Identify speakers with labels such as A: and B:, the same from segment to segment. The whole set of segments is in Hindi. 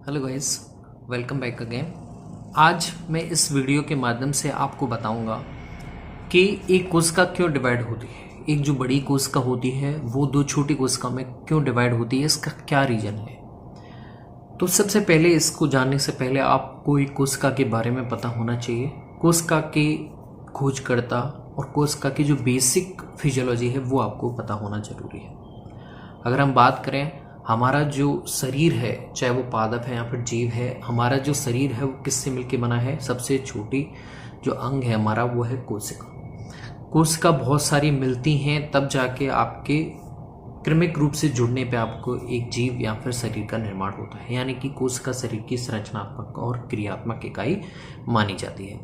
A: Hello guys, welcome back again. आज मैं इस वीडियो के माध्यम से आपको बताऊंगा कि एक कोशिका क्यों डिवाइड होती है। एक जो बड़ी कोशिका होती है वो दो छोटी कोशिका में क्यों डिवाइड होती है, इसका क्या रीज़न है। तो सबसे पहले इसको जानने से पहले आपको एक कोशिका के बारे में पता होना चाहिए। कोशिका के खोजकर्ता और कोशिका की जो बेसिक फिजियोलॉजी है वो आपको पता होना जरूरी है। अगर हम बात करें, हमारा जो शरीर है, चाहे वो पादप है या फिर जीव है, हमारा जो शरीर है वो किससे मिलके बना है। सबसे छोटी जो अंग है हमारा वो है कोशिका। कोशिका बहुत सारी मिलती हैं तब जाके आपके क्रमिक रूप से जुड़ने पे आपको एक जीव या फिर शरीर का निर्माण होता है। यानी कि कोशिका शरीर की संरचनात्मक और क्रियात्मक इकाई मानी जाती है।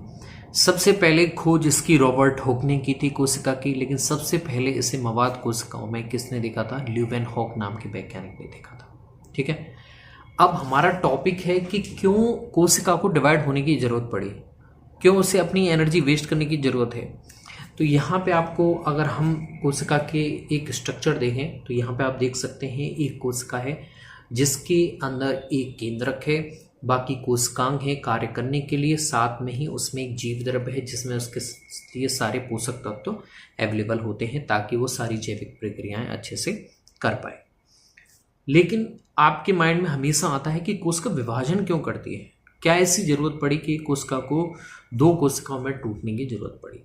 A: सबसे पहले खोज इसकी रॉबर्ट हुक ने की थी कोशिका की, लेकिन सबसे पहले इसे मवाद कोशिकाओं में किसने देखा था? ल्यूवेनहॉक नाम के वैज्ञानिक ने देखा था। ठीक है, अब हमारा टॉपिक है कि क्यों कोशिका को डिवाइड होने की जरूरत पड़ी, क्यों उसे अपनी एनर्जी वेस्ट करने की जरूरत है। तो यहाँ पे आपको, अगर हम कोशिका के एक स्ट्रक्चर देखें तो यहाँ पे आप देख सकते हैं एक कोशिका है जिसके अंदर एक केंद्रक है, बाकी कोशिकांग है कार्य करने के लिए, साथ में ही उसमें एक जीव द्रव्य है जिसमें उसके लिए सारे पोषक तत्व अवेलेबल होते हैं ताकि वो सारी जैविक प्रक्रियाएं अच्छे से कर पाए। लेकिन आपके माइंड में हमेशा आता है कि कोशिका विभाजन क्यों करती है, क्या ऐसी जरूरत पड़ी कि कोशिका को दो कोशिकाओं में टूटने की जरूरत पड़ी।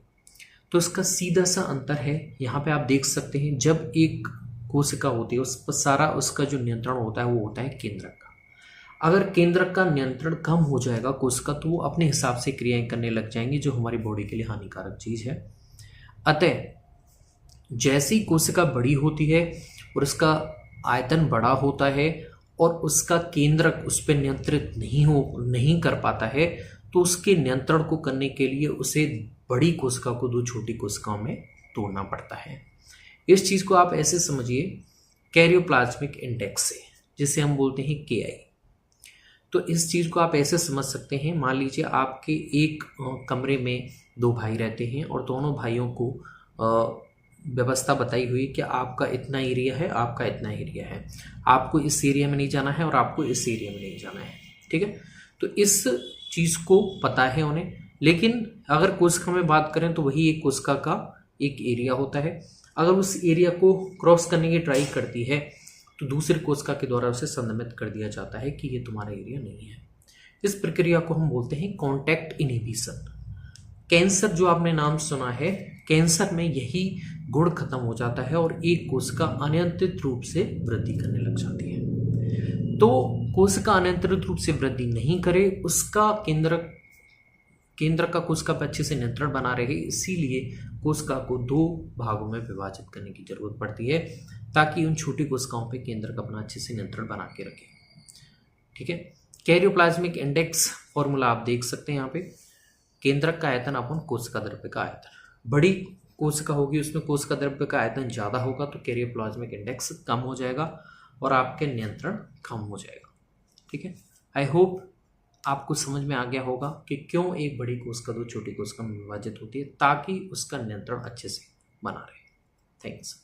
A: तो इसका सीधा सा अंतर है, यहाँ पे आप देख सकते हैं जब एक कोशिका होती है उस पर सारा उसका जो नियंत्रण होता है वो होता है केंद्रक का। अगर केंद्रक का नियंत्रण कम हो जाएगा कोशिका, तो वो अपने हिसाब से क्रियाएं करने लग जाएंगी जो हमारी बॉडी के लिए हानिकारक चीज है। अतः जैसी कोशिका बड़ी होती है और उसका आयतन बड़ा होता है और उसका केंद्रक उस पर नियंत्रित नहीं कर पाता है, तो उसके नियंत्रण को करने के लिए उसे बड़ी कोशिका को दो छोटी कोशिकाओं में तोड़ना पड़ता है। इस चीज को आप ऐसे समझिए कैरियोप्लाज्मिक इंडेक्स से, जिसे हम बोलते हैं KI। तो इस चीज को आप ऐसे समझ सकते हैं, मान लीजिए आपके एक कमरे में दो भाई रहते हैं और दोनों भाइयों को व्यवस्था बताई हुई कि आपका इतना एरिया है, आपका इतना एरिया है, आपको इस एरिया में नहीं जाना है और आपको इस एरिया में नहीं जाना है। ठीक है, तो इस चीज को पता है उन्हें। लेकिन अगर कोशिका में बात करें तो वही एक कोशिका का एक एरिया होता है। अगर उस एरिया को क्रॉस करने की ट्राई करती है तो दूसरी कोशिका के द्वारा उसे संदमित कर दिया जाता है कि ये तुम्हारा एरिया नहीं है। इस प्रक्रिया को हम बोलते हैं कॉन्टैक्ट इनहिबिशन। कैंसर जो आपने नाम सुना है, कैंसर में यही गुण खत्म हो जाता है और एक कोशिका अनियंत्रित रूप से वृद्धि करने लग जाती है। तो कोशिका अनियंत्रित रूप से वृद्धि नहीं करे, उसका केंद्र का कोशिका पर अच्छे से नियंत्रण बना रहे, इसीलिए कोशिका को दो भागों में विभाजित करने की जरूरत पड़ती है ताकि उन छोटी कोशिकाओं पे केंद्र का अपना अच्छे से नियंत्रण बना के रखे। ठीक है, कैरियोप्लाज्मिक इंडेक्स फॉर्मूला आप देख सकते हैं यहाँ पे, केंद्रक का आयतन अपन कोशिका द्रव्य का आयतन। बड़ी कोशिका होगी उसमें कोशिका द्रव्य का आयतन ज्यादा होगा तो कैरियोप्लाज्मिक इंडेक्स कम हो जाएगा और आपके नियंत्रण कम हो जाएगा। ठीक है, आई होप आपको समझ में आ गया होगा कि क्यों एक बड़ी कोशिका दो छोटी कोशिका में विभाजित होती है, ताकि उसका नियंत्रण अच्छे से बना रहे। थैंक्स।